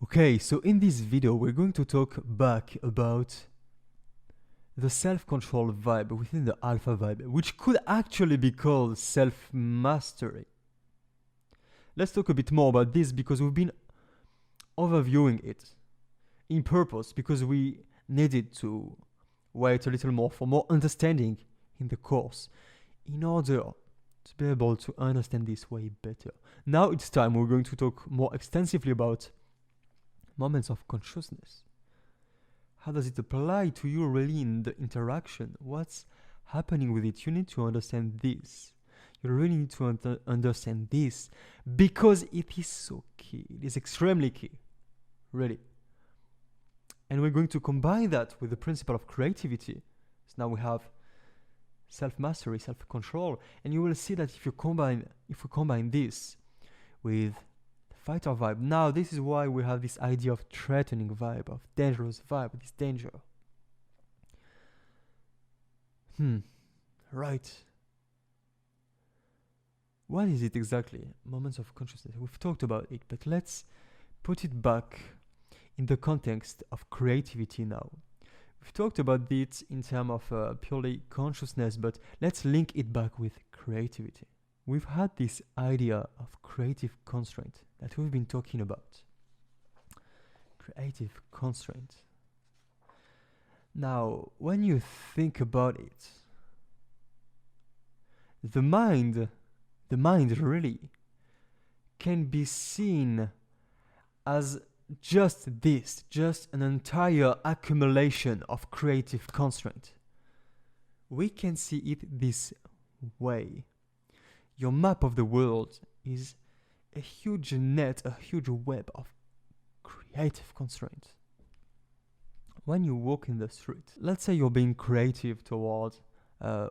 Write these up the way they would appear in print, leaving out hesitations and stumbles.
Okay, so in this video we're going to talk back about the self-control vibe within the alpha vibe, which could actually be called self-mastery. Let's talk a bit more about this because we've been overviewing it in purpose because we needed to wait a little more for more understanding in the course in order to be able to understand this way better. Now it's time we're going to talk more extensively about moments of consciousness. How does it apply to you really in the interaction? What's happening with it? You need to understand this. You really need to understand this because it is so key. It is extremely key, really. And we're going to combine that with the principle of creativity. So now we have self-mastery, self-control, and you will see that if we combine this with fighter vibe. Now, this is why we have this idea of threatening vibe, of dangerous vibe, this danger. Right. What is it exactly? Moments of consciousness. We've talked about it, but let's put it back in the context of creativity now. We've talked about it in terms of purely consciousness, but let's link it back with creativity. We've had this idea of creative constraint that we've been talking about. Creative constraint. Now, when you think about it, the mind really can be seen as just an entire accumulation of creative constraint. We can see it this way. Your map of the world is a huge net, a huge web of creative constraints. When you walk in the street, let's say you're being creative towards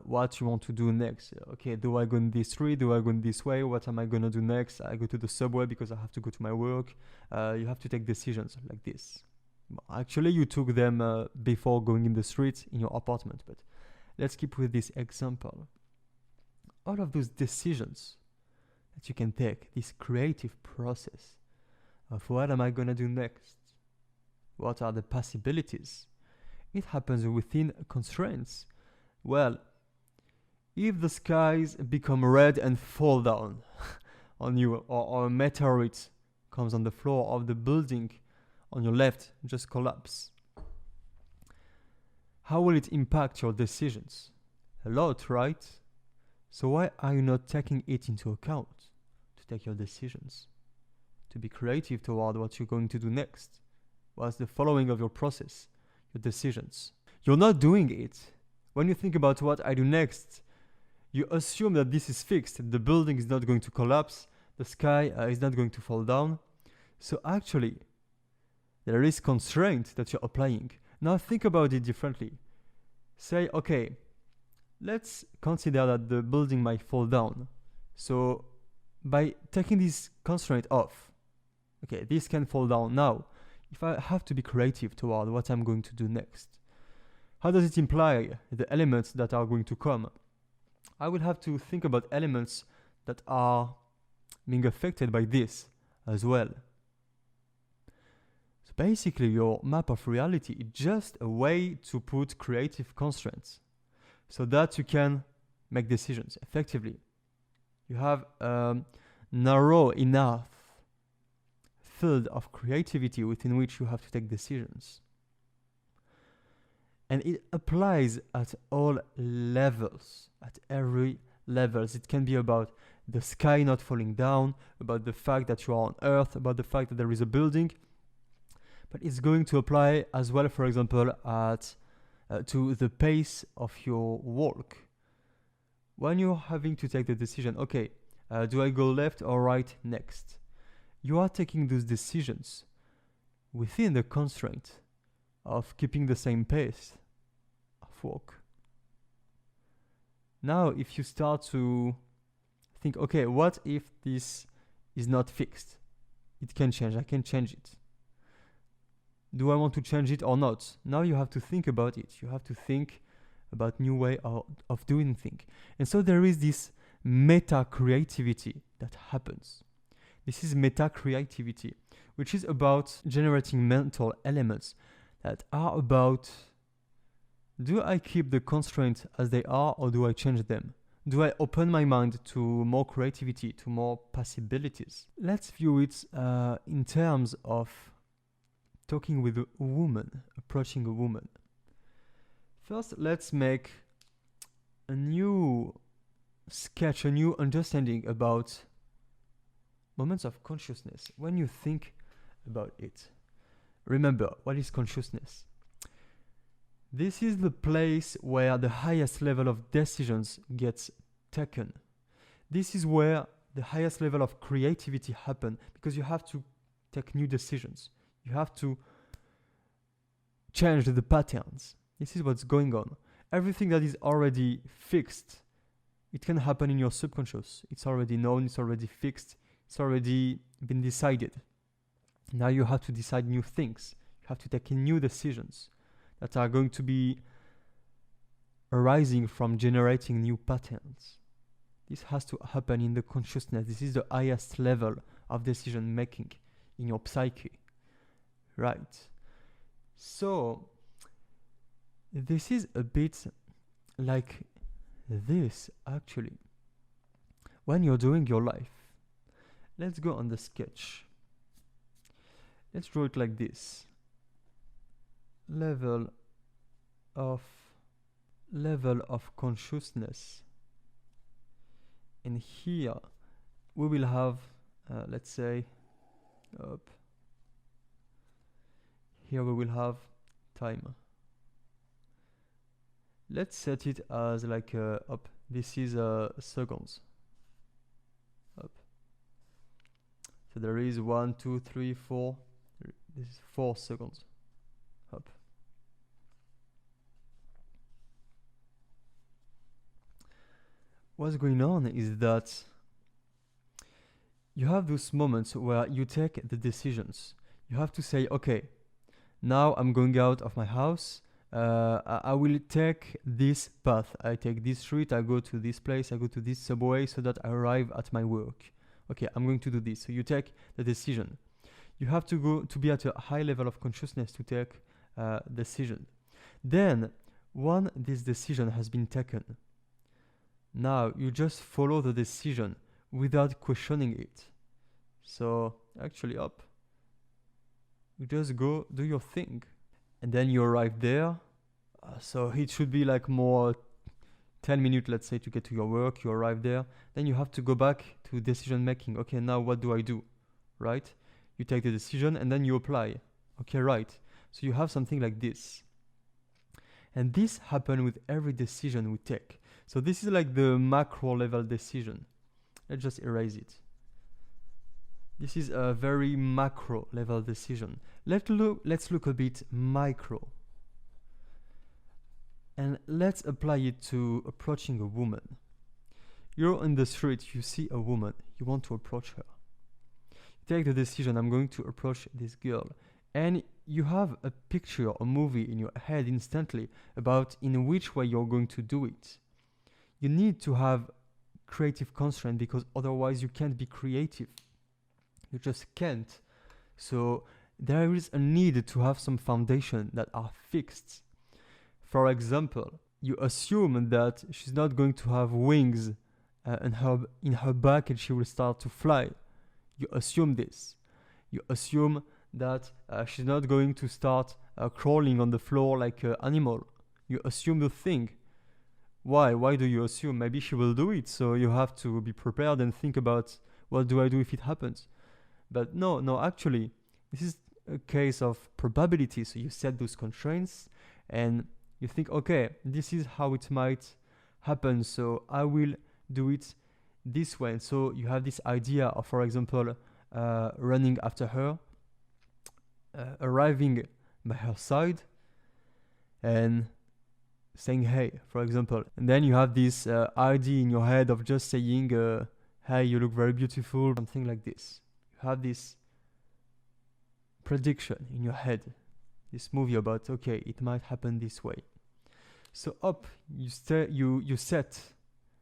what you want to do next. Okay, do I go in this street? Do I go in this way? What am I gonna do next? I go to the subway because I have to go to my work. You have to take decisions like this. Actually, you took them before going in the street in your apartment, but let's keep with this example. All of those decisions that you can take, this creative process of what am I gonna do next? What are the possibilities? It happens within constraints. Well, if the skies become red and fall down on you, or a meteorite comes on the floor of the building on your left, just collapse, how will it impact your decisions? A lot, right? So why are you not taking it into account to take your decisions? To be creative toward what you're going to do next? What's the following of your process, your decisions? You're not doing it. When you think about what I do next, you assume that this is fixed. The building is not going to collapse. The sky is not going to fall down. So actually, there is constraint that you're applying. Now think about it differently. Say, okay, let's consider that the building might fall down. So by taking this constraint off, okay, this can fall down now. If I have to be creative toward what I'm going to do next, how does it imply the elements that are going to come? I will have to think about elements that are being affected by this as well. So basically, your map of reality is just a way to put creative constraints so that you can make decisions effectively. You have a narrow enough field of creativity within which you have to take decisions. And it applies at all levels, at every levels. It can be about the sky not falling down, about the fact that you are on Earth, about the fact that there is a building. But it's going to apply as well, for example, to the pace of your walk. When you're having to take the decision, okay, do I go left or right next? You are taking those decisions within the constraint of keeping the same pace of walk. Now, if you start to think, okay, what if this is not fixed? It can change, I can change it. Do I want to change it or not? Now you have to think about it. You have to think about new way of doing things. And so there is this meta creativity that happens. This is meta creativity, which is about generating mental elements that are about, do I keep the constraints as they are or do I change them? Do I open my mind to more creativity, to more possibilities? Let's view it in terms of talking with a woman, approaching a woman. First, let's make a new sketch, a new understanding about moments of consciousness. When you think about it, remember, what is consciousness? This is the place where the highest level of decisions gets taken. This is where the highest level of creativity happens, because you have to take new decisions. You have to change the patterns. This is what's going on. Everything that is already fixed, it can happen in your subconscious. It's already known, it's already fixed, it's already been decided. Now you have to decide new things. You have to take new decisions that are going to be arising from generating new patterns. This has to happen in the consciousness. This is the highest level of decision making in your psyche. Right. So, this is a bit like this, actually. When you're doing your life, let's go on the sketch. Let's draw it like this. Level of consciousness. And here we will have, let's say, up. Here we will have time. Let's set it as like up. This is seconds. Up. So there is 1, 2, 3, 4. This is 4 seconds. Up. What's going on is that you have those moments where you take the decisions. You have to say, okay, now I'm going out of my house. I will take this path. I take this street. I go to this place. I go to this subway so that I arrive at my work. Okay, I'm going to do this. So you take the decision. You have to go to be at a high level of consciousness to take decision. Then, when this decision has been taken, now you just follow the decision without questioning it. So actually up, you just go do your thing. And then you arrive there. So it should be like more 10 minutes, let's say, to get to your work. You arrive there. Then you have to go back to decision making. Okay, now what do I do? Right? You take the decision and then you apply. Okay, right. So you have something like this. And this happens with every decision we take. So this is like the macro level decision. Let's just erase it. This is a very macro level decision. Let's look a bit micro. And let's apply it to approaching a woman. You're on the street, you see a woman, you want to approach her. You take the decision, I'm going to approach this girl. And you have a picture, a movie in your head instantly about in which way you're going to do it. You need to have creative constraint because otherwise you can't be creative. You just can't. So there is a need to have some foundation that are fixed. For example, you assume that she's not going to have wings in her back and she will start to fly. You assume this. You assume that she's not going to start crawling on the floor like an animal. You assume the thing. Why? Why do you assume? Maybe she will do it, so you have to be prepared and think about what do I do if it happens. But no, actually, this is a case of probability. So you set those constraints and you think, okay, this is how it might happen, so I will do it this way. And so you have this idea of, for example, running after her, arriving by her side, and saying hey, for example. And then you have this idea in your head of just saying, hey, you look very beautiful, something like this. You have this prediction in your head, this movie about, okay, it might happen this way. So up, you set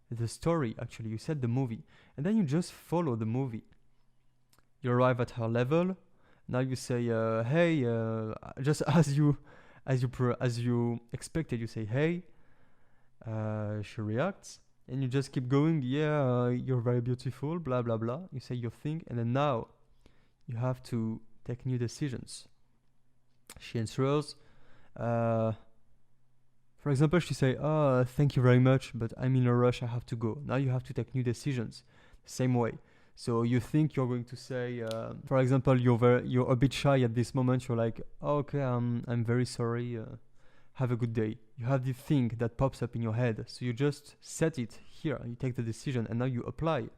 the story, actually, you set the movie, and then you just follow the movie. You arrive at her level. Now you say, hey, just as you expected. You say, hey. She reacts, and you just keep going. Yeah, you're very beautiful. Blah blah blah. You say your thing, and then now you have to take new decisions. She answers. For example, she say, "Oh, thank you very much, but I'm in a rush. I have to go." Now you have to take new decisions. Same way. So you think you're going to say, for example, you're a bit shy at this moment. You're like, oh, "Okay, I'm very sorry. Have a good day." You have this thing that pops up in your head. So you just set it here. You take the decision, and now you apply.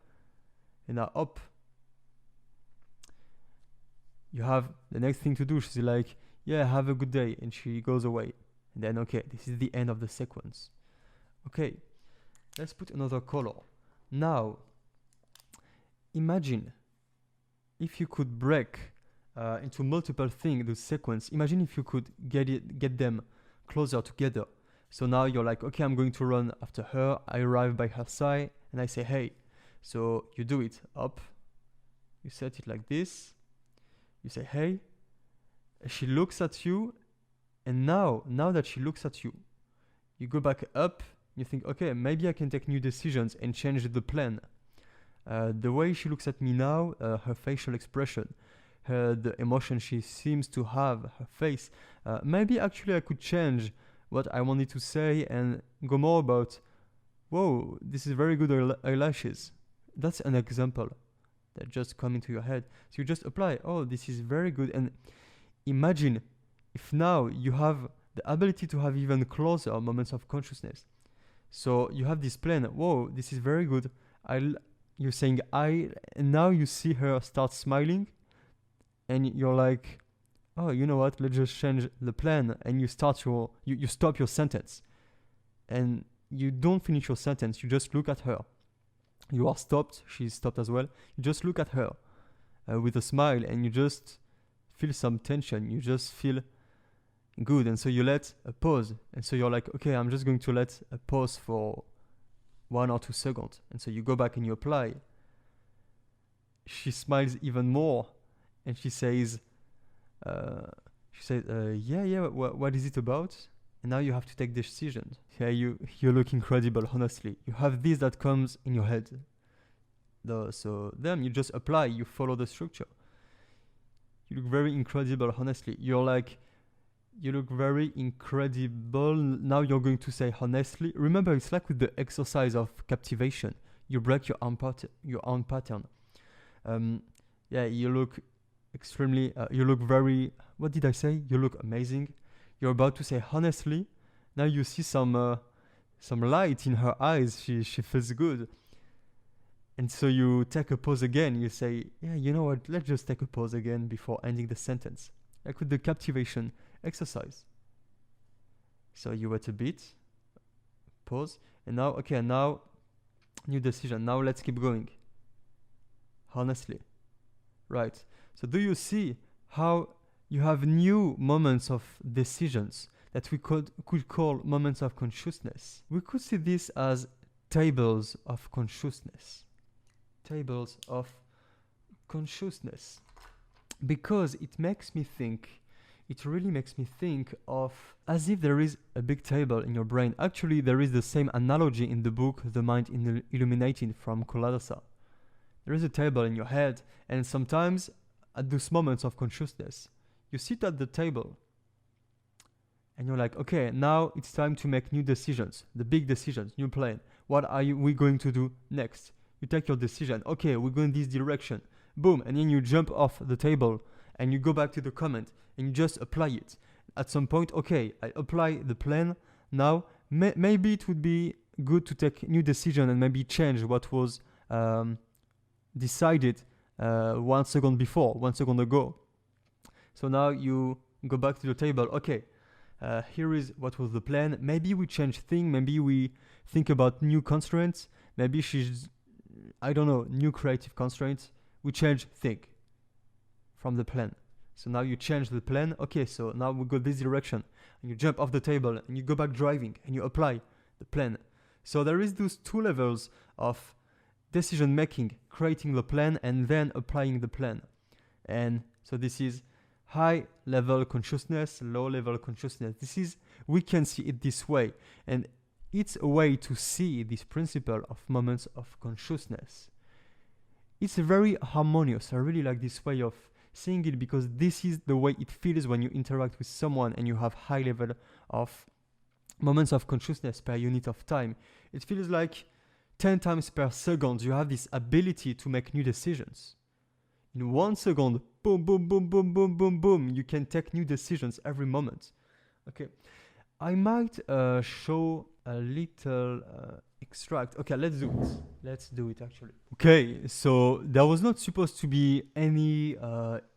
And now up. You have the next thing to do. She's like, "Yeah, have a good day," and she goes away. And then, okay, this is the end of the sequence. Okay, let's put another color. Now, imagine if you could break into multiple things the sequence. Imagine if you could get them closer together. So now you're like, okay, I'm going to run after her. I arrive by her side and I say, hey. So you do it up. You set it like this. You say, hey. She looks at you. And now that she looks at you, you go back up. You think, okay, maybe I can take new decisions and change the plan. The way she looks at me now, her facial expression, the emotion she seems to have, her face, maybe actually I could change what I wanted to say and go more about, whoa, this is very good eyelashes. That's an example that just come into your head. So you just apply, oh, this is very good. And imagine if now you have the ability to have even closer moments of consciousness. So you have this plan, whoa, this is very good. You're saying I, and now you see her start smiling, and you're like, oh, you know what? Let's just change the plan, and you start you stop your sentence, and you don't finish your sentence. You just look at her. You are stopped. She's stopped as well. You just look at her with a smile, and you just feel some tension. You just feel good, and so you let a pause, and so you're like, okay, I'm just going to let a pause for 1 or 2 seconds. And so you go back and you apply. She smiles even more and she says, yeah, what is it about? And now you have to take decisions. Yeah, you look incredible, honestly. You have this that comes in your head. So then you just apply, you follow the structure. You look very incredible, honestly. You look very incredible. Now you're going to say honestly. Remember, it's like with the exercise of captivation. You break your own pattern. Yeah, you look extremely, you look very, what did I say? You look amazing. You're about to say honestly. Now you see some light in her eyes. She feels good. And so you take a pause again. You say, yeah, you know what? Let's just take a pause again before ending the sentence. Like with the captivation exercise. So you wait a bit, pause, and now, okay, now new decision. Now let's keep going. Honestly. Right. So do you see how you have new moments of decisions that we could call moments of consciousness? We could see this as tables of consciousness. Tables of consciousness. Because it really makes me think of as if there is a big table in your brain. Actually, there is the same analogy in the book The Mind Illuminated from Culadasa. There is a table in your head, and sometimes at those moments of consciousness, you sit at the table and you're like, okay, now it's time to make new decisions, the big decisions, new plan. What are we going to do next? You take your decision. Okay, we're going this direction. Boom, and then you jump off the table and you go back to the comment and you just apply it. At some point, okay, I apply the plan. Now, maybe it would be good to take new decision and maybe change what was decided 1 second before, 1 second ago. So now you go back to the table. Okay, here is what was the plan. Maybe we change things. Maybe we think about new constraints. Maybe new creative constraints. We change thing from the plan. So now you change the plan. Okay, so now we go this direction. And you jump off the table and you go back driving and you apply the plan. So there is those 2 levels of decision making, creating the plan and then applying the plan. And so this is high level consciousness, low level consciousness. We can see it this way. And it's a way to see this principle of moments of consciousness. It's very harmonious. I really like this way of seeing it because this is the way it feels when you interact with someone and you have high level of moments of consciousness per unit of time. It feels like 10 times per second you have this ability to make new decisions. In 1 second, boom, boom, boom, boom, boom, boom, boom, you can take new decisions every moment. Okay, I might show a little extract. Okay, let's do it. Let's do it actually. Okay, so there was not supposed to be any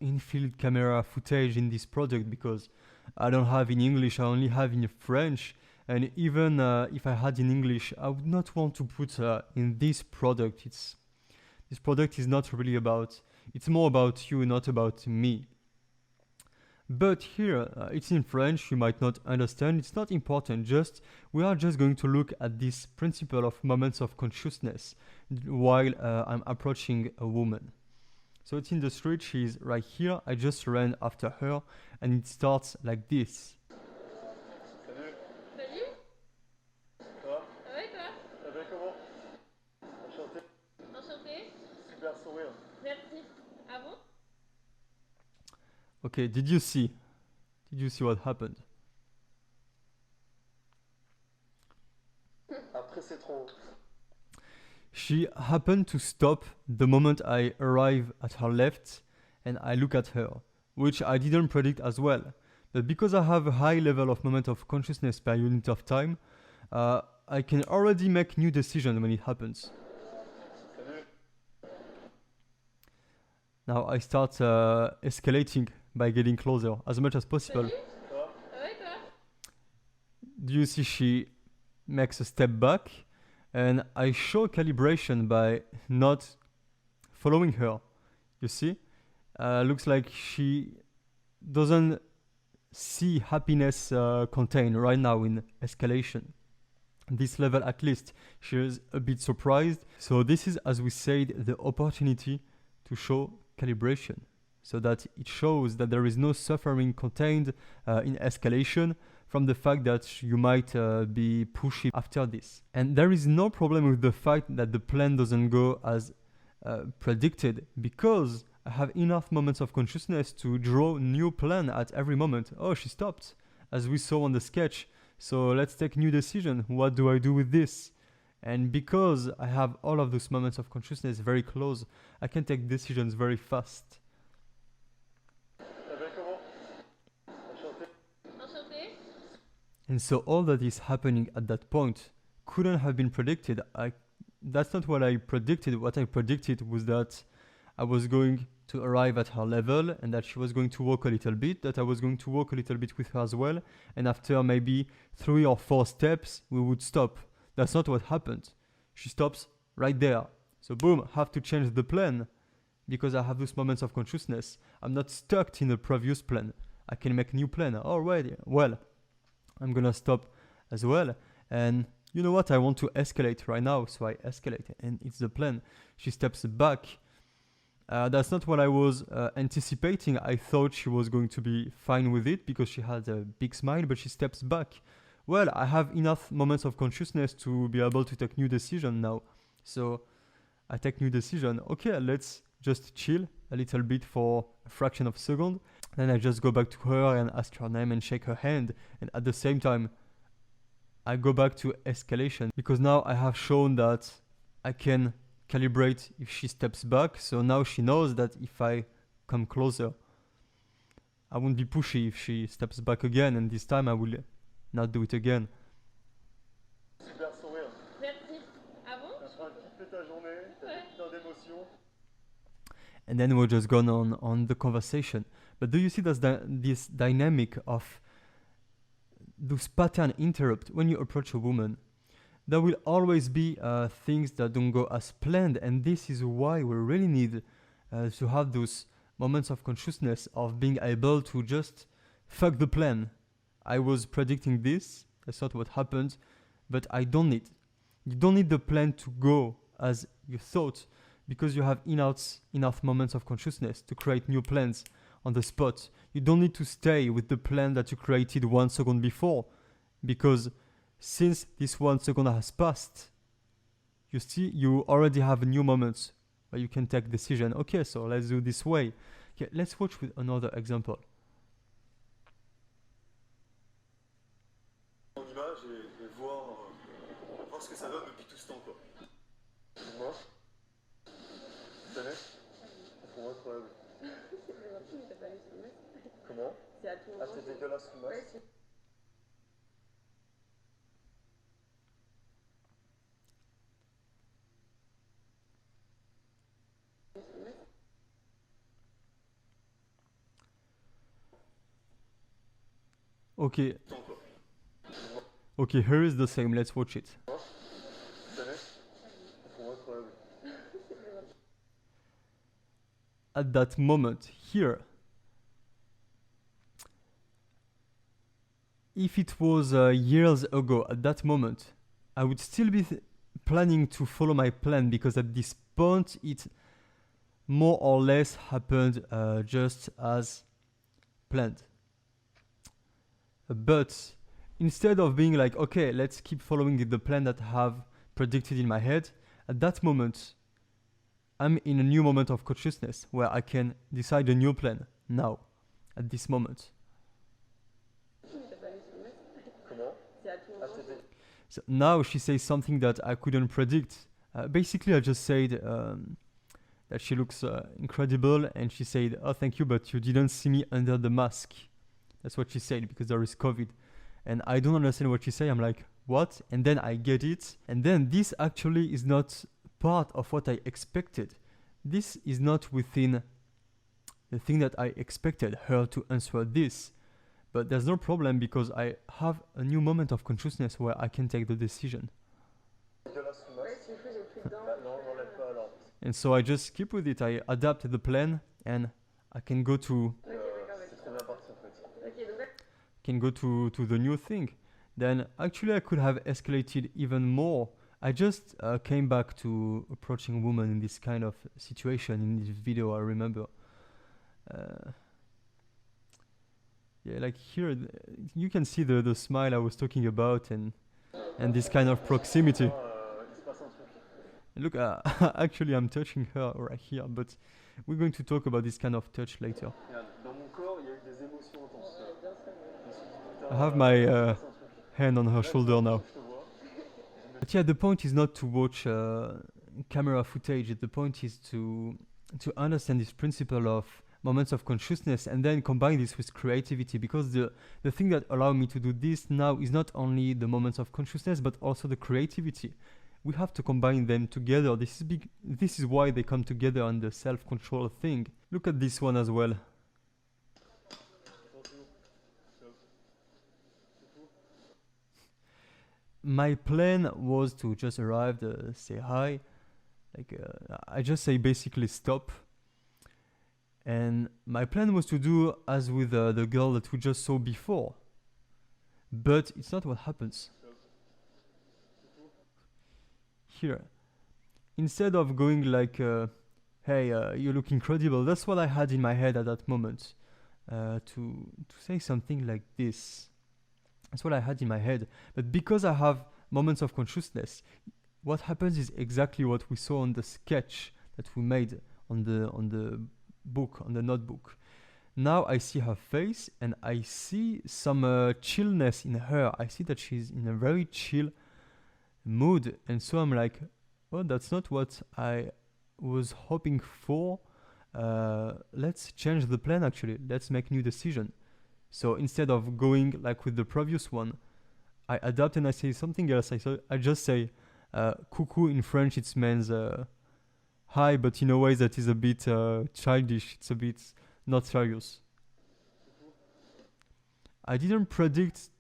in-field camera footage in this project because I don't have in English, I only have in French. And even if I had in English, I would not want to put in this product. This product is not really about, it's more about you, not about me. But here, it's in French, you might not understand, it's not important, we are just going to look at this principle of moments of consciousness while I'm approaching a woman. So it's in the street, she's right here, I just ran after her, and it starts like this. Salut. Salut, Ça va? ça va et toi? Ça va comment? Enchanté. Enchantée. Super sourire. Merci. Ah bon? Okay, did you see what happened? Après c'est trop. She happened to stop the moment I arrive at her left and I look at her, which I didn't predict as well. But because I have a high level of moment of consciousness per unit of time, I can already make new decisions when it happens. Salut. Now I start escalating by getting closer as much as possible. Salut, Ça va? ça va et toi? Do you see she makes a step back and I show calibration by not following her. You see? Looks like she doesn't see happiness contained right now in escalation. This level at least, she is a bit surprised. So this is, as we said, the opportunity to show calibration so that it shows that there is no suffering contained in escalation from the fact that you might be pushy after this. And there is no problem with the fact that the plan doesn't go as predicted because I have enough moments of consciousness to draw new plan at every moment. Oh, she stopped, as we saw on the sketch. So let's take new decision. What do I do with this? And because I have all of those moments of consciousness very close, I can take decisions very fast. Ça va comment? Enchanté. Enchantée. And so all that is happening at that point couldn't have been predicted. That's not what I predicted. What I predicted was that I was going to arrive at her level and that she was going to walk a little bit, that I was going to walk a little bit with her as well. And after maybe 3 or 4 steps, we would stop. That's not what happened. She stops right there. So boom, have to change the plan because I have those moments of consciousness. I'm not stuck in a previous plan. I can make a new plan. Alright, well, I'm gonna stop as well. And you know what? I want to escalate right now. So I escalate and it's the plan. She steps back. That's not what I was anticipating. I thought she was going to be fine with it because she had a big smile, but she steps back. Well, I have enough moments of consciousness to be able to take new decision now. So I take new decision. Okay, let's just chill a little bit for a fraction of a second. Then I just go back to her and ask her name and shake her hand. And at the same time, I go back to escalation because now I have shown that I can calibrate if she steps back. So now she knows that if I come closer, I won't be pushy if she steps back again. And this time I will not do it again. Super sourire. Merci. Ah bon? T'as fait un kiffé ta journée. T'as Ouais. fait plein d'émotions. And then we're just gone on the conversation. But do you see this dynamic of those pattern interrupt when you approach a woman? There will always be things that don't go as planned, and this is why we really need to have those moments of consciousness of being able to just fuck the plan. I was predicting this, that's not what happened, but I don't need. You don't need the plan to go as you thought. because you have enough moments of consciousness to create new plans on the spot. You don't need to stay with the plan that you created 1 second before, because since this 1 second has passed, you already have a new moment where you can take decision. Okay, so let's do this way. Okay, let's watch with another example. En image et voir ce que ça donne depuis tout ce temps, quoi. Dis-moi. Tu connais? Pour moi, incroyable. Comment? Ah, c'est dégueulasse le masque. Okay, Temps, quoi. okay, here is the same. Let's watch it. Tu connais? Pour moi, incroyable. At that moment, here, if it was years ago, at that moment, I would still be planning to follow my plan, because at this point, it more or less happened just as planned. But instead of being like, okay, let's keep following the plan that I have predicted in my head, at that moment, I'm in a new moment of consciousness where I can decide a new plan now, at this moment. Comment? Ah, c'est dégueulasse. So now she says something that I couldn't predict. Basically, I just said that she looks incredible, and she said, oh, thank you, but you didn't see me under the mask. That's what she said, because there is COVID. And I don't understand what she said. I'm like, what? And then I get it. And then this actually is not part of what I expected. This is not within the thing that I expected her to answer this. But there's no problem, because I have a new moment of consciousness where I can take the decision. Dégueulasse le masque. Ah, non, j'enlève pas alors. And so I just keep with it. I adapt the plan, and I can go to C'est trop bien parti en fait. to the new thing. Then actually I could have escalated even more. I just came back to approaching women in this kind of situation in this video, I remember. Yeah, like here, you can see the smile I was talking about, and this kind of proximity. Il se passe un truc. Look, actually I'm touching her right here, but we're going to talk about this kind of touch later. Regarde, dans mon corps, il y a eu des émotions intenses. I have my hand on her shoulder now. Je te vois. But yeah, the point is not to watch camera footage. The point is to understand this principle of moments of consciousness, and then combine this with creativity, because the thing that allowed me to do this now is not only the moments of consciousness, but also the creativity. We have to combine them together. This is why they come together on the self-control thing. Look at this one as well. My plan was to just arrive, say hi, like I just say basically stop. And my plan was to do as with the girl that we just saw before. But it's not what happens. Here, instead of going like, hey, you look incredible, that's what I had in my head at that moment. To say something like this. That's what I had in my head. But because I have moments of consciousness, what happens is exactly what we saw on the sketch that we made on the book, on the notebook. Now I see her face, and I see some chillness in her. I see that she's in a very chill mood, and so I'm like, oh, that's not what I was hoping for. Let's change the plan, actually. Let's make new decision. So instead of going like with the previous one, I adapt and I say something else. I just say coucou in French. It means hi, but in a way that is a bit childish. It's a bit not serious. I didn't predict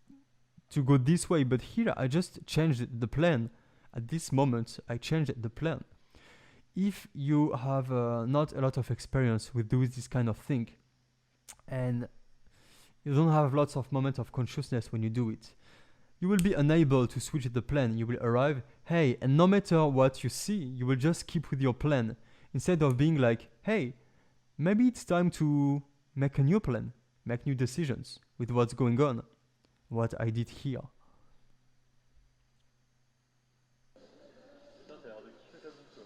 to go this way, but here I just changed the plan. At this moment, I changed the plan. If you have not a lot of experience with doing this kind of thing, and you don't have lots of moments of consciousness when you do it, you will be unable to switch the plan. You will arrive, hey, and no matter what you see, you will just keep with your plan. instead of being like, hey, maybe it's time to make a new plan, make new decisions with what's going on, what I did here. Putain, t'as l'air de kiffer ta bouffe, toi.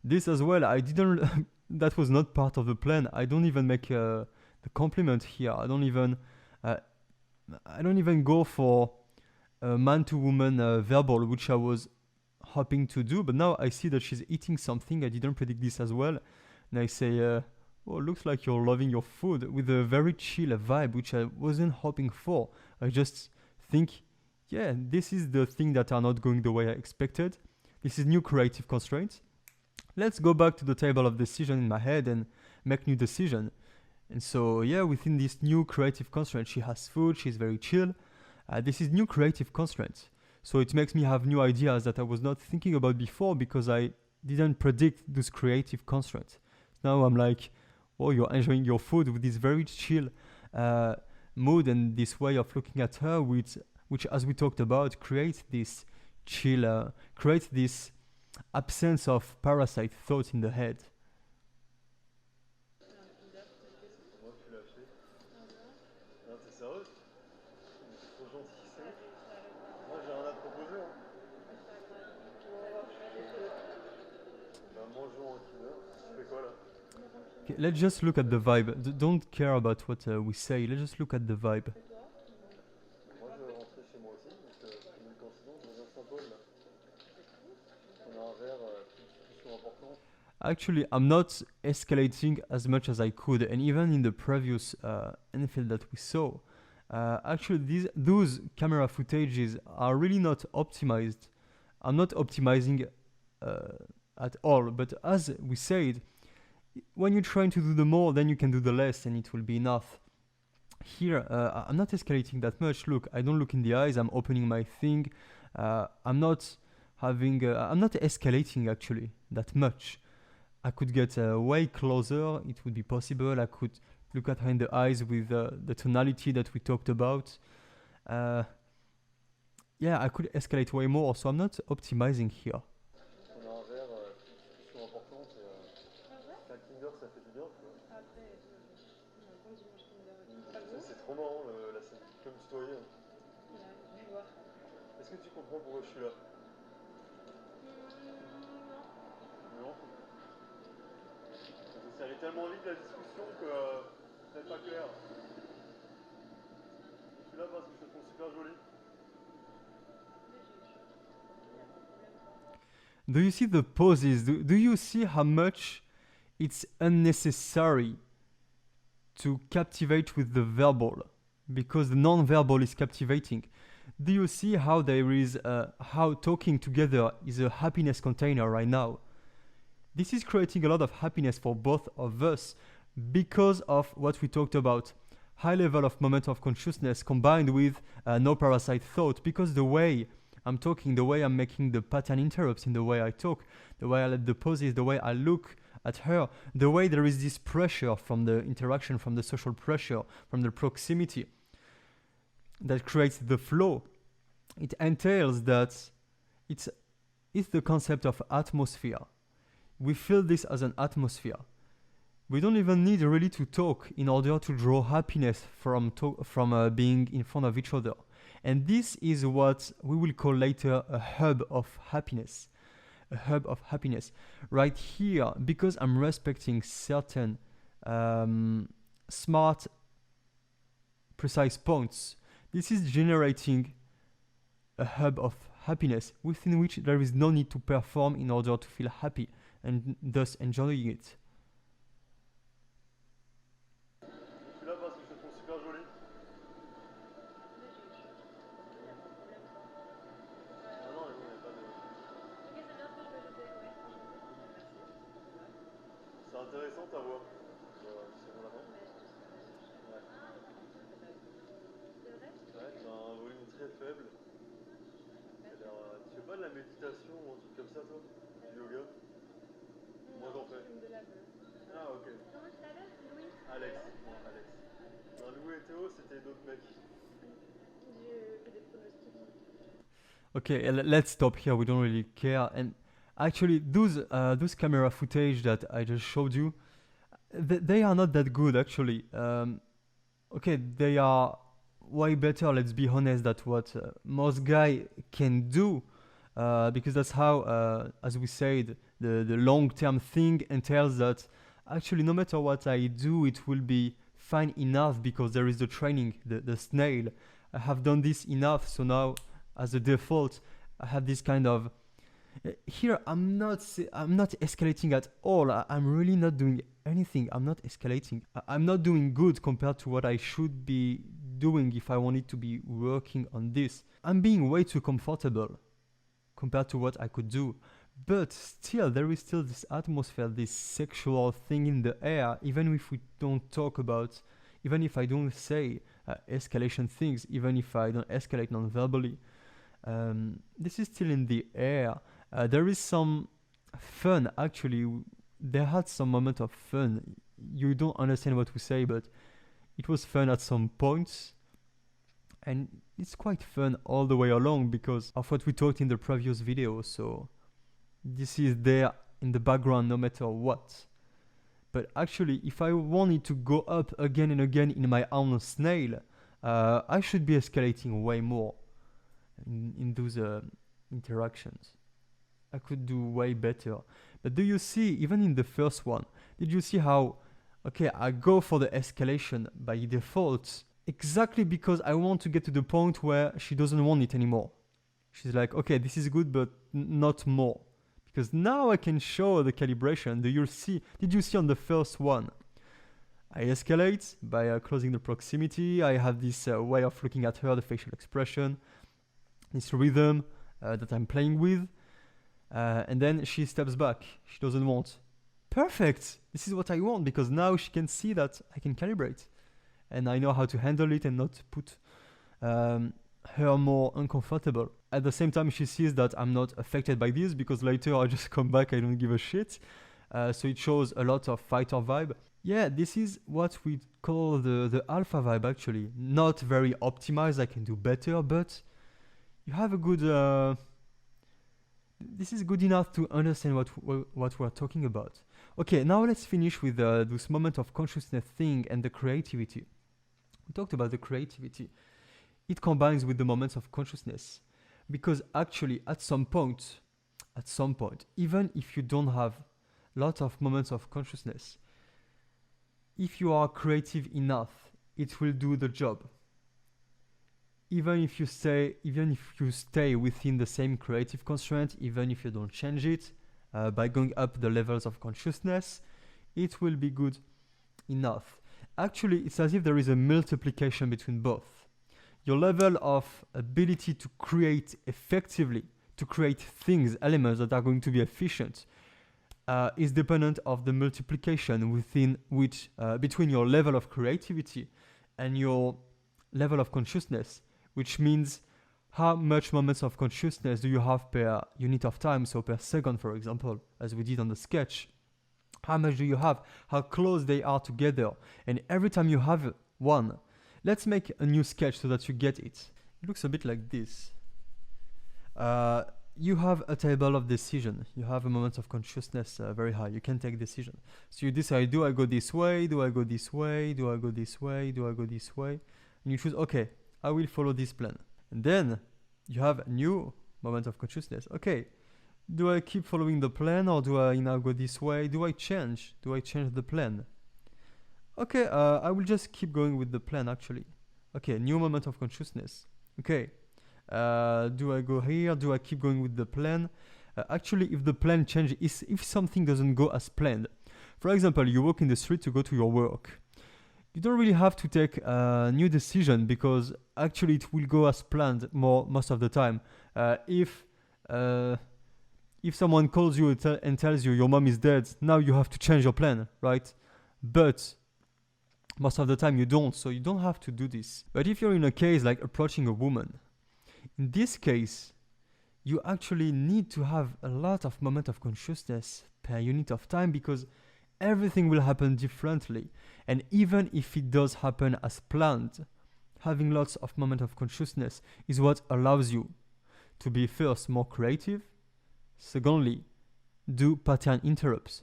This as well, I didn't. That was not part of the plan. I don't even make the compliment here. I don't even go for a man to woman verbal, which I was hoping to do. But now I see that she's eating something. I didn't predict this as well. And I say, oh, looks like you're loving your food, with a very chill vibe, which I wasn't hoping for. I just think, yeah, this is the thing that are not going the way I expected. This is new creative constraints. Let's go back to the table of decision in my head and make new decision. And so, yeah, within this new creative constraint, she has food, she's very chill. This is new creative constraints. So it makes me have new ideas that I was not thinking about before because I didn't predict those creative constraints. Now I'm like, oh, you're enjoying your food with this very chill mood and this way of looking at her, which as we talked about, creates this chill, creates this absence of parasite thoughts in the head. Moi, tu l'as acheté. Non, t'es sérieuse? C'est trop gentil, c'est. Moi, j'ai rien à te proposer, hein. Bah, mangeons en Kinder. Tu fais quoi, là? Okay, let's just look at the vibe. Don't care about what we say. Let's just look at the vibe. Moi, je vais rentrer chez moi aussi, donc c'est une coïncidence dans un Saint-Paul, là. On a un verre plus important. Actually, I'm not escalating as much as I could, and even in the previous NFL that we saw, actually those camera footages are really not optimized. I'm not optimizing at all, but as we said, when you're trying to do the more, then you can do the less, and it will be enough. Here, I'm not escalating that much. Look, I don't look in the eyes. I'm opening my thing. I'm not escalating actually that much. I could get way closer. It would be possible. I could look at her in the eyes with the tonality that we talked about. Yeah, I could escalate way more. So I'm not optimizing here. On a un verre plus important, c'est un Kinder, ça fait du bien, tu vois. Après, on a un bon dimanche Kinder. C'est trop marrant, la scène. Comme tutoyer. Hein. Je vois. Est-ce que tu comprends pourquoi je suis là? Non. Ça allait tellement vite la discussion que c'est pas clair. Je suis là parce que je te trouve super jolie. Do you see the poses? Do you see how much it's unnecessary to captivate with the verbal? Because the non-verbal is captivating. Do you see how there is how talking together is a happiness container right now? This is creating a lot of happiness for both of us because of what we talked about. High level of moment of consciousness combined with no parasite thought, because the way I'm talking, the way I'm making the pattern interrupts in the way I talk, the way I let the poses, the way I look at her, the way there is this pressure from the interaction, from the social pressure, from the proximity that creates the flow. It entails that it's the concept of atmosphere. We feel this as an atmosphere. We don't even need really to talk in order to draw happiness from being in front of each other. And this is what we will call later a hub of happiness. A hub of happiness. Right here, because I'm respecting certain smart, precise points, this is generating a hub of happiness within which there is no need to perform in order to feel happy and thus enjoying it. Je suis là parce que je te trouve super jolie. Ah non, il n'y a pas de... Ok, c'est bien ce que je vais jeter, ouais. Merci. C'est intéressant ta voix. C'est bon la main. Ouais. C'est vrai? Ouais, t'as un volume très faible. Tu fais pas de la méditation ou un truc comme ça toi? Du yoga? Moi j'en fais. De la bleue. Ah ok. Comment tu t'appelles? Louis? Alex. Bon, Alex. Non, Lou et Théo c'était d'autres mecs. Je fais des pronostics. Okay, let's stop here. We don't really care. And Actually, those camera footage that I just showed you, they are not that good actually. Okay, they are way better. Let's be honest. That what most guy can do, because that's how, as we said, the long-term thing entails that actually no matter what I do, it will be fine enough because there is the training, the snail. I have done this enough, so now as a default, I have this kind of. Here, I'm not escalating at all. I'm really not doing anything. I'm not escalating. I'm not doing good compared to what I should be doing if I wanted to be working on this. I'm being way too comfortable compared to what I could do. But still, there is still this atmosphere, this sexual thing in the air, even if we don't talk about, even if I don't say escalation things, even if I don't escalate non-verbally. This is still in the air. There is some fun, actually. There had some moment of fun. You don't understand what we say, but it was fun at some points. And it's quite fun all the way along because of what we talked in the previous video. So this is there in the background no matter what. But actually, if I wanted to go up again and again in my own snail, I should be escalating way more in those interactions. I could do way better. But do you see, even in the first one, did you see how, okay, I go for the escalation by default exactly because I want to get to the point where she doesn't want it anymore. She's like, okay, this is good, but not more. Because now I can show the calibration. Did you see on the first one? I escalate by closing the proximity. I have this way of looking at her, the facial expression, this rhythm that I'm playing with. And then she steps back. She doesn't want. Perfect! This is what I want because now she can see that I can calibrate. And I know how to handle it and not put her more uncomfortable. At the same time, she sees that I'm not affected by this because later I just come back, I don't give a shit. So it shows a lot of fighter vibe. Yeah, this is what we call the alpha vibe actually. Not very optimized, I can do better, but you have a good... this is good enough to understand what we're talking about. Okay, now let's finish with this moment of consciousness thing and the creativity. We talked about the creativity. It combines with the moments of consciousness. Because actually, at some point, even if you don't have lots of moments of consciousness, if you are creative enough, it will do the job. Even if you stay within the same creative constraint, even if you don't change it, by going up the levels of consciousness, it will be good enough. Actually, it's as if there is a multiplication between both. Your level of ability to create effectively, to create things, elements that are going to be efficient, is dependent of the multiplication within which, between your level of creativity and your level of consciousness, which means how much moments of consciousness do you have per unit of time, so per second, for example, as we did on the sketch. How much do you have? How close they are together? And every time you have one, let's make a new sketch so that you get it. It looks a bit like this. You have a table of decision. You have a moment of consciousness very high. You can take decision. So you decide, do I go this way? Do I go this way? Do I go this way? Do I go this way? And you choose, okay, I will follow this plan. And then you have a new moment of consciousness. Okay, do I keep following the plan or do I now go this way? Do I change? Do I change the plan? Okay, I will just keep going with the plan actually. Okay, new moment of consciousness. Okay, do I go here? Do I keep going with the plan? Actually, if the plan changes, if something doesn't go as planned, for example, you walk in the street to go to your work, you don't really have to take a new decision because actually it will go as planned most of the time. If someone calls you and tells you your mom is dead, now you have to change your plan, right? But most of the time you don't, so you don't have to do this. But if you're in a case like approaching a woman, in this case, you actually need to have a lot of moment of consciousness per unit of time because everything will happen differently. And even if it does happen as planned, having lots of moment of consciousness is what allows you to be first more creative, secondly do pattern interrupts,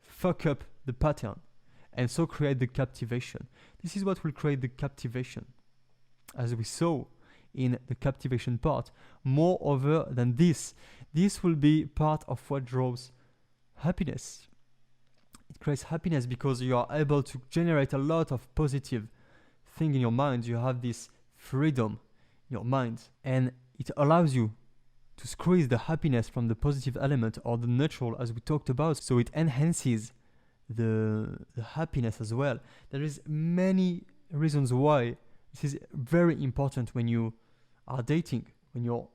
fuck up the pattern, and so create the captivation. This is what will create the captivation, as we saw in the captivation part. Moreover than this will be part of what draws happiness. It creates happiness because you are able to generate a lot of positive thing in your mind. You have this freedom in your mind, and it allows you to squeeze the happiness from the positive element or the neutral, as we talked about, so it enhances the happiness as well. There is many reasons why this is very important when you are dating, when you're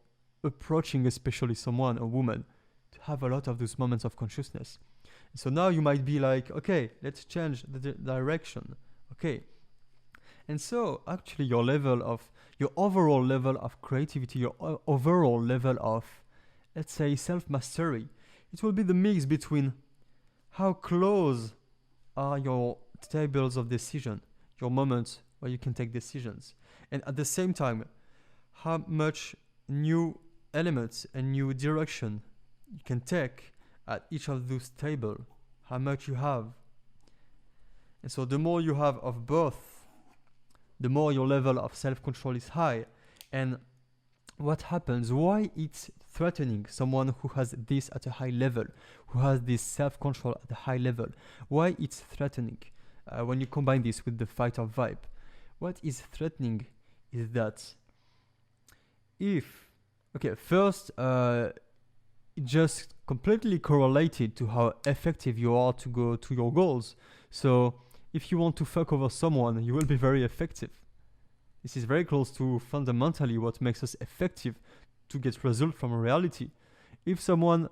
approaching especially someone, a woman, to have a lot of those moments of consciousness. So now you might be like, okay, let's change the direction. Okay. And so actually your overall level of creativity, your overall level of, let's say, self-mastery, it will be the mix between how close are your tables of decision, your moments where you can take decisions, and at the same time, how much new elements and new direction you can take at each of those tables, how much you have. And so the more you have of both, the more your level of self-control is high. And what happens, why it's threatening someone who has this at a high level, who has this self-control at a high level, why it's threatening when you combine this with the fighter vibe. What is threatening is that first, it just completely correlated to how effective you are to go to your goals. So if you want to fuck over someone, you will be very effective. This is very close to fundamentally what makes us effective to get results from reality. If someone,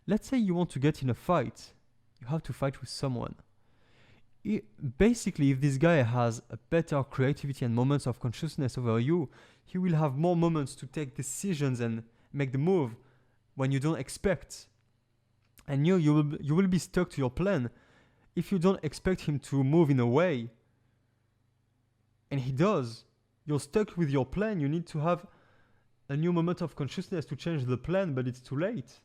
let's say you want to get in a fight, you have to fight with someone. Basically, if this guy has a better creativity and moments of consciousness over you, he will have more moments to take decisions and make the move when you don't expect. And you will be stuck to your plan. If you don't expect him to move in a way, and he does, you're stuck with your plan. You need to have a new moment of consciousness to change the plan, but it's too late.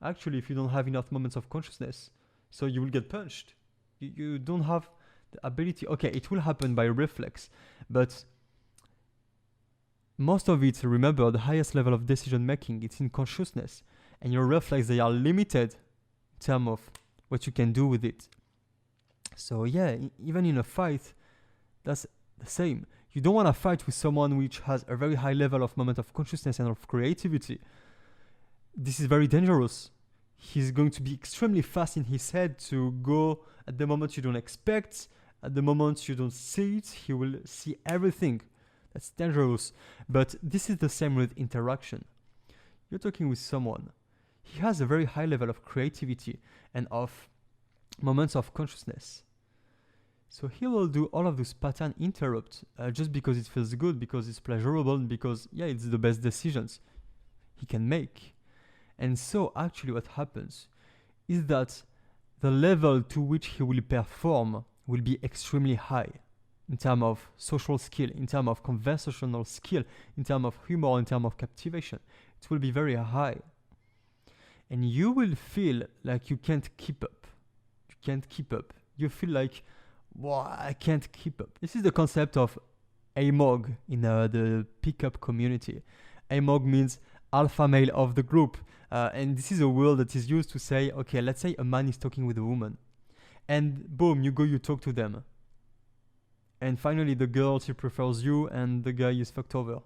Actually, if you don't have enough moments of consciousness, so you will get punched. You don't have the ability. Okay, it will happen by reflex, but most of it, remember, the highest level of decision making, it's in consciousness, and your reflex, they are limited in terms of what you can do with it. So yeah, even in a fight, that's the same. You don't want to fight with someone which has a very high level of moment of consciousness and of creativity. This is very dangerous. He's going to be extremely fast in his head to go at the moment you don't expect, at the moment you don't see it. He will see everything. That's dangerous. But this is the same with interaction. You're talking with someone. He has a very high level of creativity and of moments of consciousness. So he will do all of those pattern interrupts just because it feels good, because it's pleasurable, and because, yeah, it's the best decisions he can make. And so actually what happens is that the level to which he will perform will be extremely high in terms of social skill, in terms of conversational skill, in terms of humor, in terms of captivation. It will be very high. And you will feel like you can't keep up. You can't keep up. You feel like, wow, I can't keep up. This is the concept of AMOG in the pickup community. AMOG means alpha male of the group. And this is a word that is used to say, okay, let's say a man is talking with a woman. And boom, you talk to them. And finally, the girl, she prefers you, and the guy is fucked over.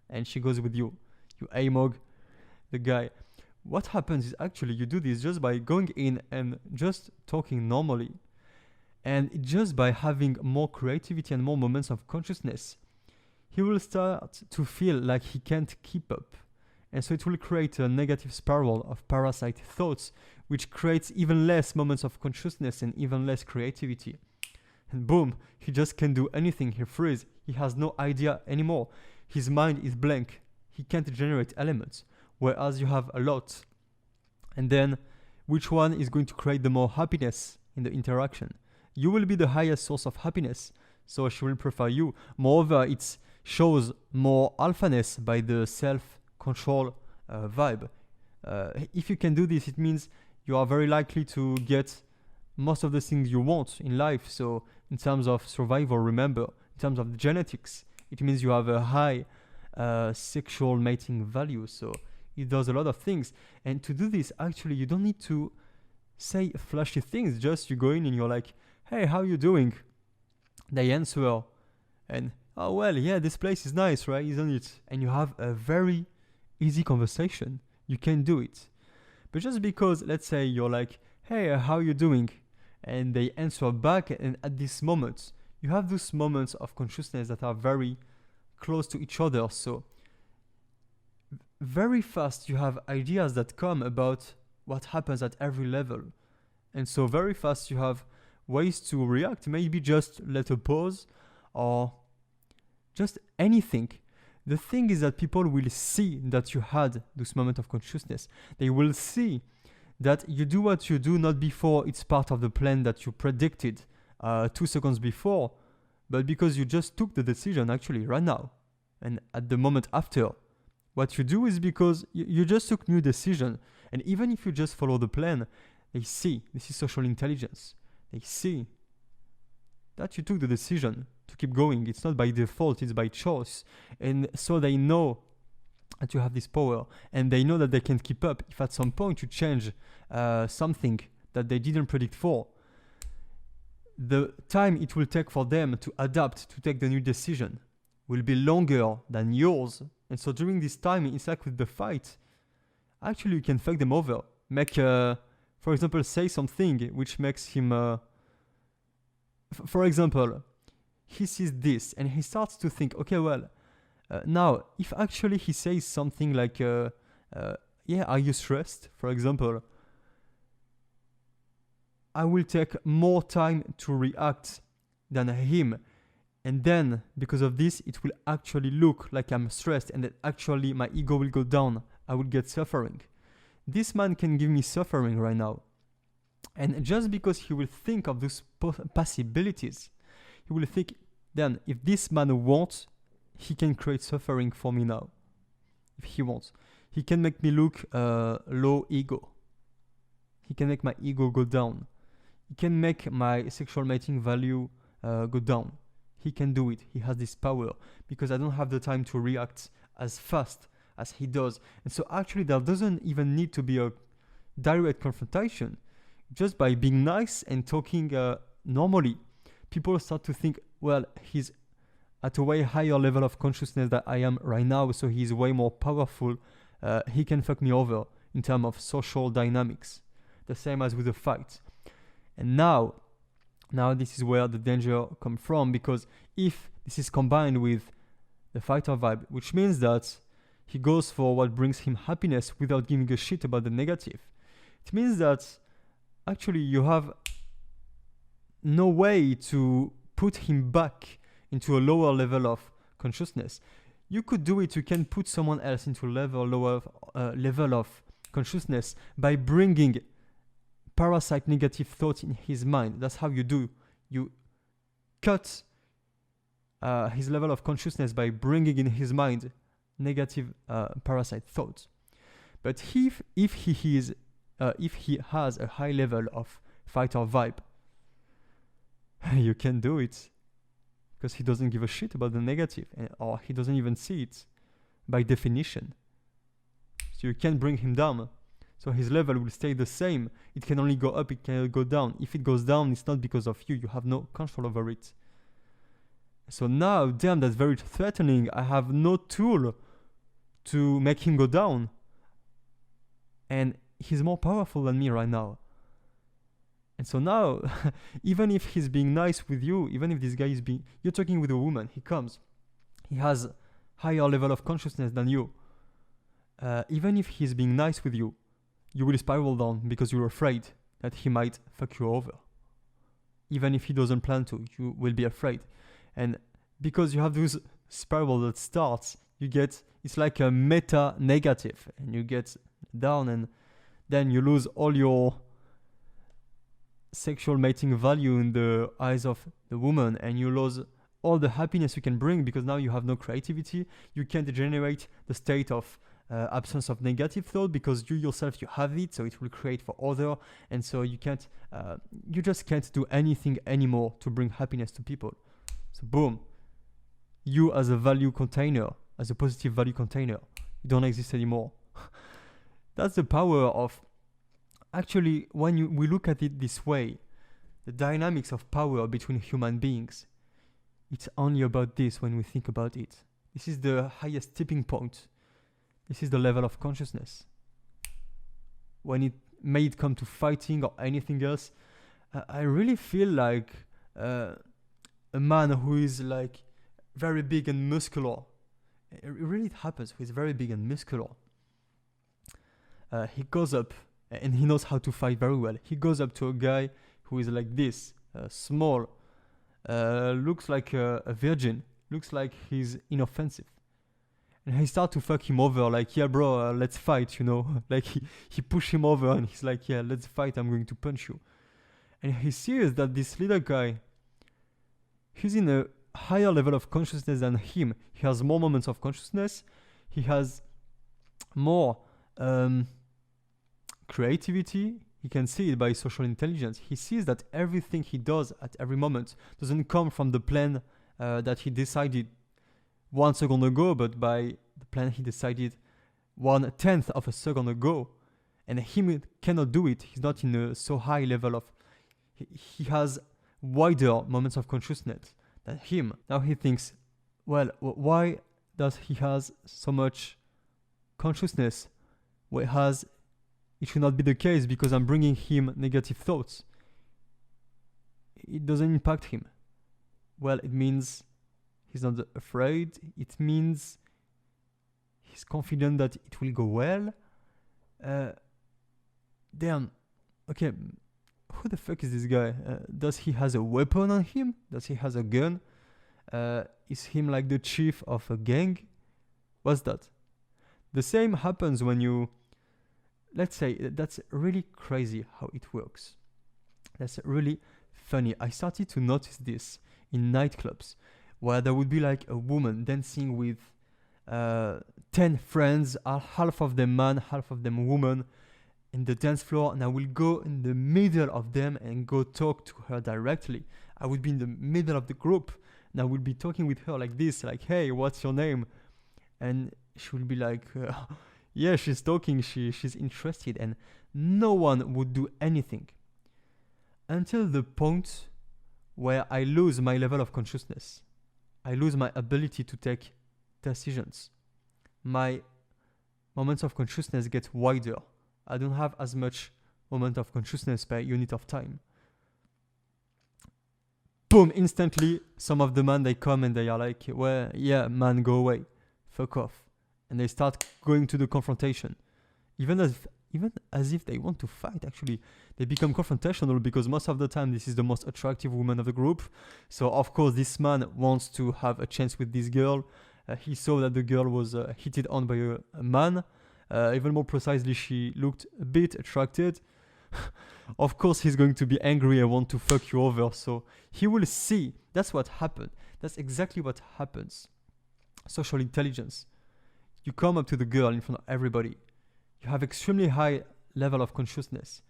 And she goes with you. You AMOG the guy. What happens is actually you do this just by going in and just talking normally. And just by having more creativity and more moments of consciousness, he will start to feel like he can't keep up. And so it will create a negative spiral of parasite thoughts, which creates even less moments of consciousness and even less creativity. And boom, he just can't do anything. He freezes. He has no idea anymore. His mind is blank. He can't generate elements. Whereas you have a lot. And then, which one is going to create the more happiness in the interaction? You will be the highest source of happiness, so she will prefer you. Moreover, it shows more alphaness by the self-control vibe. If you can do this, it means you are very likely to get most of the things you want in life. So in terms of survival, remember, in terms of genetics, it means you have a high sexual mating value. So it does a lot of things. And to do this, actually, you don't need to say flashy things. Just you go in and you're like, hey, how you doing? They answer, and oh, well, yeah, this place is nice, right? Isn't it? And you have a very easy conversation. You can do it. But just because, let's say you're like, hey, how you doing? And they answer back, and at this moment, you have those moments of consciousness that are very close to each other. So very fast you have ideas that come about what happens at every level. And so very fast you have ways to react. Maybe just let a pause or just anything. The thing is that people will see that you had this moment of consciousness. They will see that you do what you do not before it's part of the plan that you predicted 2 seconds before, but because you just took the decision actually right now. And at the moment after, what you do is because you just took new decision. And even if you just follow the plan, they see, this is social intelligence. They see that you took the decision to keep going. It's not by default, it's by choice. And so they know that you have this power, and they know that they can keep up if at some point you change something that they didn't predict for. The time it will take for them to adapt, to take the new decision, will be longer than yours. And so during this time, it's like with the fight, actually you can fuck them over. Make, for example, say something which makes him, for example, he sees this and he starts to think, okay, well, now, if actually he says something like, yeah, are you stressed, for example, I will take more time to react than him. And then, because of this, it will actually look like I'm stressed and that actually my ego will go down. I will get suffering. This man can give me suffering right now. And just because he will think of those possibilities, he will think, then, if this man wants, he can create suffering for me now. If he wants. He can make me look low ego. He can make my ego go down. He can make my sexual mating value go down. He can do it. He has this power because I don't have the time to react as fast as he does. And so actually there doesn't even need to be a direct confrontation. Just by being nice and talking normally, people start to think, well, he's at a way higher level of consciousness than I am right now, so he's way more powerful. He can fuck me over in terms of social dynamics. The same as with the fight. And now this is where the danger comes from, because if this is combined with the fighter vibe, which means that he goes for what brings him happiness without giving a shit about the negative, it means that actually you have no way to put him back into a lower level of consciousness. You could do it, you can put someone else into a lower level of consciousness by bringing parasite negative thoughts in his mind. That's how you do. You cut his level of consciousness by bringing in his mind negative parasite thoughts. But if he has a high level of fighter vibe, you can do it because he doesn't give a shit about the negative, or he doesn't even see it by definition. So you can bring him down. So his level will stay the same. It can only go up, it cannot go down. If it goes down, it's not because of you. You have no control over it. So now, damn, that's very threatening. I have no tool to make him go down. And he's more powerful than me right now. And so now, even if he's being nice with you, even if this guy is being... You're talking with a woman, he comes. He has higher level of consciousness than you. Even if he's being nice with you, you will spiral down because you're afraid that he might fuck you over. Even if he doesn't plan to, you will be afraid. And because you have this spiral that starts, you get, it's like a meta negative, and you get down, and then you lose all your sexual mating value in the eyes of the woman, and you lose all the happiness you can bring because now you have no creativity. You can't generate the state of absence of negative thought, because you yourself, you have it, so it will create for other, and so you can't, you just can't do anything anymore to bring happiness to people. So boom, you as a value container, as a positive value container, you don't exist anymore. That's the power of, actually, when we look at it this way, the dynamics of power between human beings, it's only about this when we think about it. This is the highest tipping point. This is the level of consciousness. When it may it come to fighting or anything else, I really feel like a man who is like very big and muscular. It really happens. Who is very big and muscular. He goes up and he knows how to fight very well. He goes up to a guy who is like this, small, looks like a virgin, looks like he's inoffensive. And he start to fuck him over, like, yeah, bro, let's fight, you know. Like, he push him over and he's like, yeah, let's fight, I'm going to punch you. And he sees that this little guy, he's in a higher level of consciousness than him. He has more moments of consciousness. He has more creativity. He can see it by social intelligence. He sees that everything he does at every moment doesn't come from the plan that he decided 1 second ago, but by the plan he decided 1/10 of a second ago. And him cannot do it. He's not in a so high level of... He has wider moments of consciousness than him. Now he thinks, well, why does he has so much consciousness? Whereas it should not be the case, because I'm bringing him negative thoughts. It doesn't impact him. Well, it means he's not afraid. It means he's confident that it will go well. Damn. Okay, who the fuck is this guy? Does he has a weapon on him? Does he has a gun? Is him like the chief of a gang? What's that? The same happens when you... Let's say, that's really crazy how it works. That's really funny. I started to notice this in nightclubs, where there would be like a woman dancing with 10 friends, half of them man, half of them woman, in the dance floor, and I will go in the middle of them and go talk to her directly. I would be in the middle of the group, and I would be talking with her like this, like, hey, what's your name? And she will be like... yeah, she's talking, she's interested, and no one would do anything. Until the point where I lose my level of consciousness. I lose my ability to take decisions. My moments of consciousness get wider. I don't have as much moment of consciousness per unit of time. Boom, instantly, some of the men, they come and they are like, well, yeah, man, go away. Fuck off. And they start going to the confrontation. Even as if they want to fight, actually. They become confrontational because most of the time this is the most attractive woman of the group. So of course this man wants to have a chance with this girl. He saw that the girl was hit on by a man. Even more precisely, she looked a bit attracted. Of course he's going to be angry and want to fuck you over. So he will see. That's what happened. That's exactly what happens. Social intelligence. You come up to the girl in front of everybody. You have extremely high level of consciousness.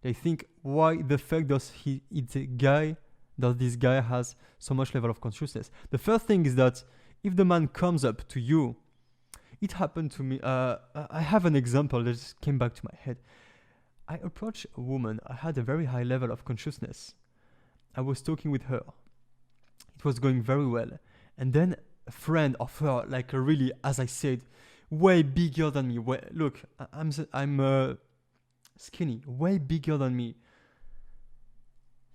They think, why the fuck does this guy has so much level of consciousness? The first thing is that if the man comes up to you, it happened to me. I have an example that just came back to my head. I approached a woman. I had a very high level of consciousness. I was talking with her. It was going very well. And then a friend of her, like really, as I said, way bigger than me. Look, I'm skinny, way bigger than me.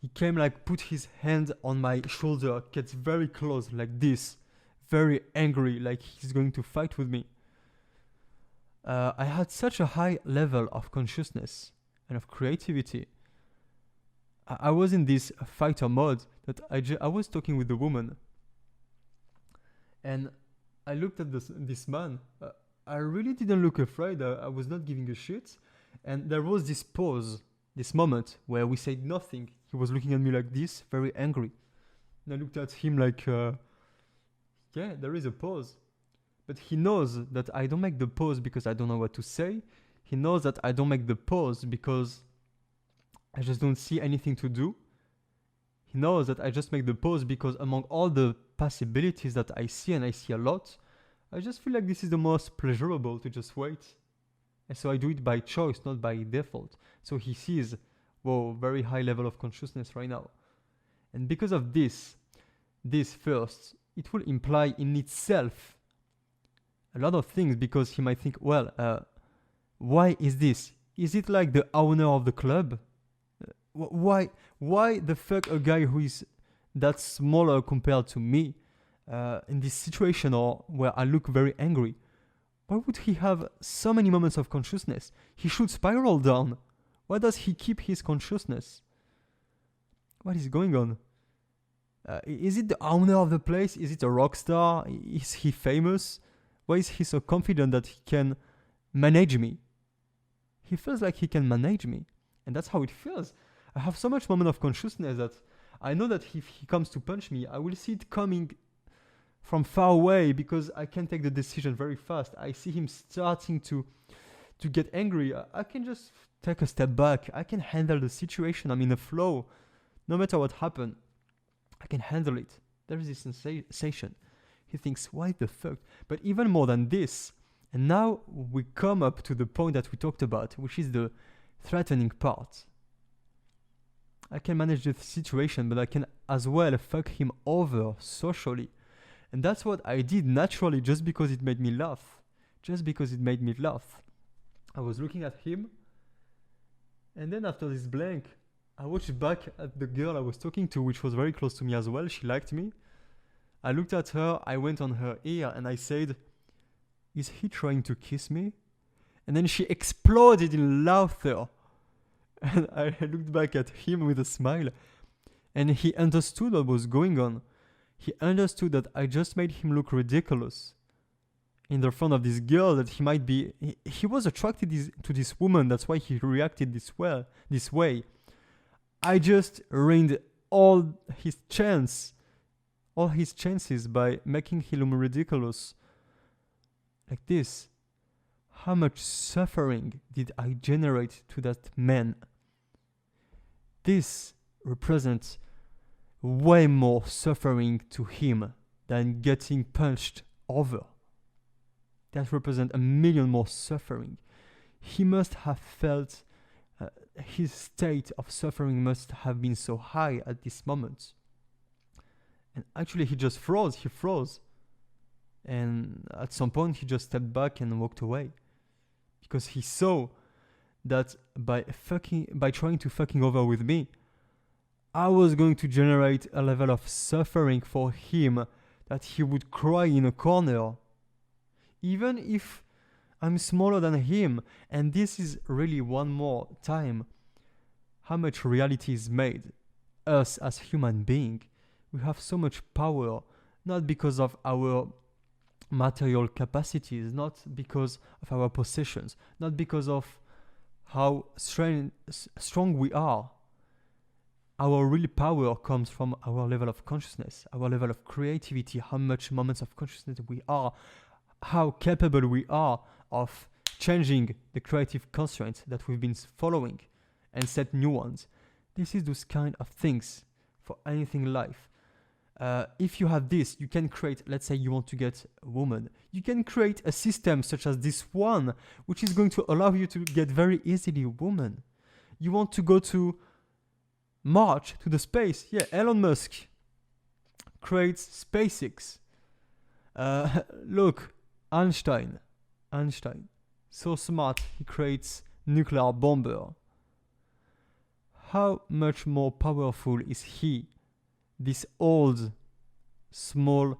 He came like, put his hand on my shoulder, gets very close, like this, very angry, like he's going to fight with me. I had such a high level of consciousness and of creativity. I was in this fighter mode that I was talking with the woman. And I looked at this man. I really didn't look afraid. I was not giving a shit. And there was this pause, this moment where we said nothing. He was looking at me like this, very angry. And I looked at him like, yeah, there is a pause. But he knows that I don't make the pause because I don't know what to say. He knows that I don't make the pause because I just don't see anything to do. He knows that I just make the pause because among all the possibilities that I see, and I see a lot, I just feel like this is the most pleasurable to just wait. And so I do it by choice, not by default. So he sees, whoa, very high level of consciousness right now. And because of this first, it will imply in itself a lot of things, because he might think, well, why is this? Is it like the owner of the club? Why the fuck a guy who is that smaller compared to me in this situation, or where I look very angry, why would he have so many moments of consciousness? He should spiral down. Why does he keep his consciousness? What is going on? Is it the owner of the place? Is it a rock star? Is he famous? Why is he so confident that he can manage me? He feels like he can manage me. And that's how it feels. I have so much moment of consciousness that I know that if he comes to punch me, I will see it coming from far away, because I can take the decision very fast. I see him starting to get angry. I can just take a step back. I can handle the situation. I'm in a flow. No matter what happens, I can handle it. There is this sensation. He thinks, why the fuck? But even more than this, and now we come up to the point that we talked about, which is the threatening part. I can manage the situation, but I can as well fuck him over socially. And that's what I did naturally, just because it made me laugh. I was looking at him, and then after this blank, I watched back at the girl I was talking to, which was very close to me as well. She liked me. I looked at her, I went on her ear, and I said, is he trying to kiss me? And then she exploded in laughter. And I looked back at him with a smile, and he understood what was going on. He understood that I just made him look ridiculous in the front of this girl, that he might be... He was attracted to this woman, that's why he reacted this way. I just ruined all his chances by making him look ridiculous like this. How much suffering did I generate to that man? This represents way more suffering to him than getting punched over. That represents 1,000,000 more suffering. He must have felt his state of suffering must have been so high at this moment. And actually he just froze. He froze. And at some point he just stepped back and walked away. Because he saw that by trying to fucking over with me, I was going to generate a level of suffering for him that he would cry in a corner. Even if I'm smaller than him, and this is really one more time how much reality is made. Us as human beings, we have so much power, not because of our material capacities, not because of our possessions, not because of how strong we are. Our real power comes from our level of consciousness, our level of creativity, how much moments of consciousness we are, how capable we are of changing the creative constraints that we've been following and set new ones. This is those kind of things for anything in life. If you have this, you can create, let's say you want to get a woman, you can create a system such as this one, which is going to allow you to get very easily a woman. You want to go to Mars, to the space. Yeah, Elon Musk creates SpaceX. Look, Einstein, so smart, he creates nuclear bomber. How much more powerful is he, this old, small,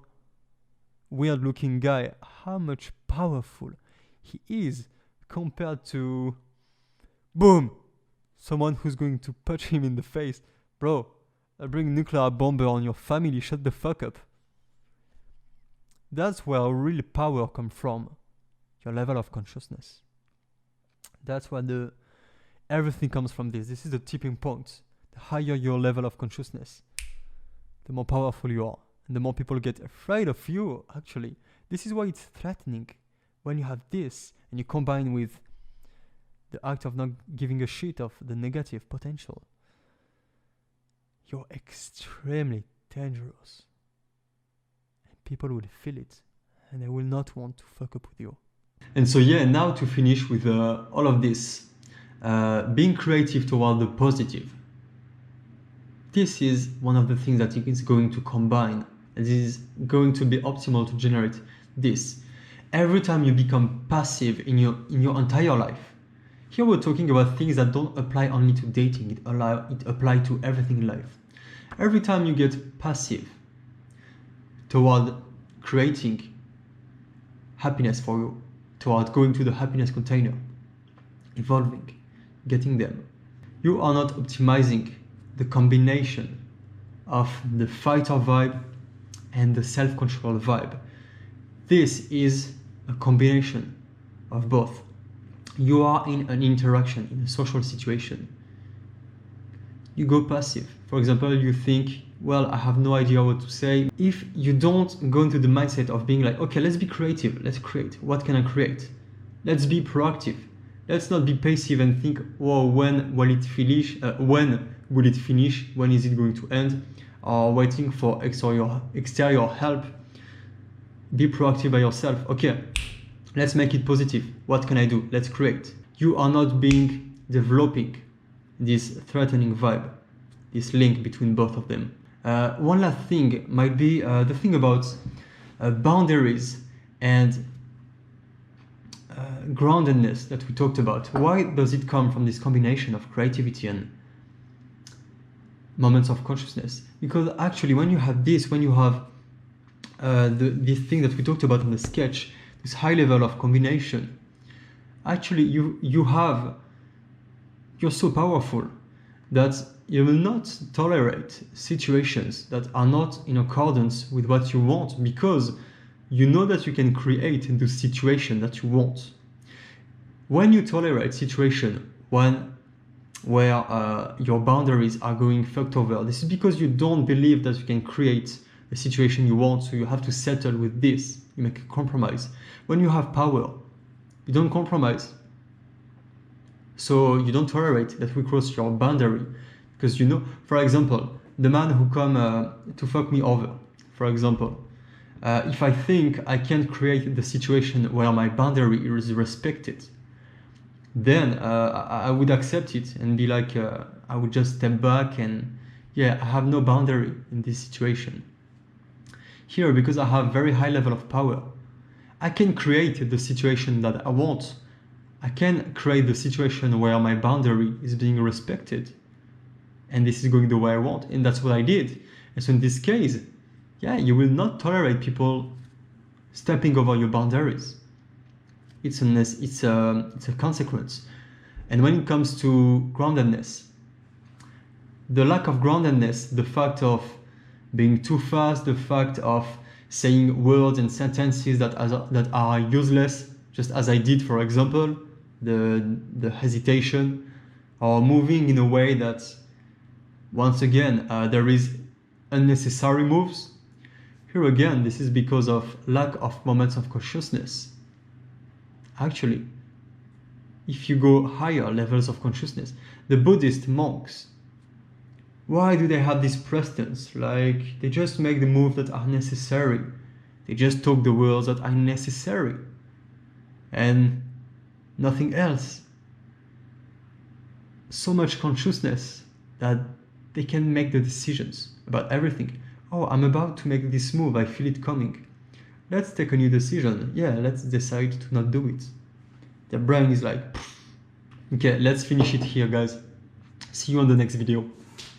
weird-looking guy? How much powerful he is compared to, boom, someone who's going to punch him in the face. Bro, I bring nuclear bomber on your family, shut the fuck up. That's where real power comes from, your level of consciousness. That's where everything comes from this. This is the tipping point. The higher your level of consciousness, the more powerful you are. And the more people get afraid of you, actually, This is why it's threatening. When you have this and you combine with the act of not giving a shit of the negative potential, you're extremely dangerous. And people will feel it and they will not want to fuck up with you. And so yeah, now to finish with all of this, being creative toward the positive. This is one of the things that is going to combine. This is going to be optimal to generate this. Every time you become passive in your entire life, here we're talking about things that don't apply only to dating, it apply to everything in life. Every time you get passive toward creating happiness for you, toward going to the happiness container, evolving, getting them, you are not optimizing the combination of the fighter vibe and the self-control vibe. This is a combination of both. You are in an interaction, in a social situation. You go passive. For example, you think, well, I have no idea what to say. If you don't go into the mindset of being like, okay, let's be creative, let's create. What can I create? Let's be proactive. Let's not be passive and think, whoa, when will it finish? When is it going to end? Or waiting for exterior help. Be proactive by yourself. Okay, let's make it positive. What can I do? Let's create. You are not developing this threatening vibe, this link between both of them. One last thing might be the thing about boundaries and groundedness that we talked about. Why does it come from this combination of creativity and moments of consciousness? Because actually when you have this, when you have this thing that we talked about in the sketch, this high level of combination, actually you're so powerful that you will not tolerate situations that are not in accordance with what you want, because you know that you can create the situation that you want. When you tolerate situation where your boundaries are going fucked over, this is because you don't believe that you can create a situation you want, so you have to settle with this. You make a compromise. When you have power, you don't compromise. So you don't tolerate that we cross your boundary, because you know, for example, the man who come to fuck me over, for example, if I think I can't create the situation where my boundary is respected, then I would accept it and be like, I would just step back and yeah, I have no boundary in this situation. Here, because I have very high level of power, I can create the situation that I want. I can create the situation where my boundary is being respected. And this is going the way I want. And that's what I did. And so in this case, yeah, you will not tolerate people stepping over your boundaries. It's a consequence. And when it comes to groundedness, the lack of groundedness, the fact of being too fast, the fact of saying words and sentences that are useless, just as I did, for example, the hesitation, or moving in a way that, once again, there is unnecessary moves. Here again, this is because of lack of moments of consciousness. Actually, if you go higher levels of consciousness, the Buddhist monks, why do they have this precedence? Like, they just make the moves that are necessary. They just talk the words that are necessary. And nothing else. So much consciousness that they can make the decisions about everything. Oh, I'm about to make this move, I feel it coming. Let's take a new decision. Yeah, let's decide to not do it. Their brain is like, okay, let's finish it here, guys. See you on the next video.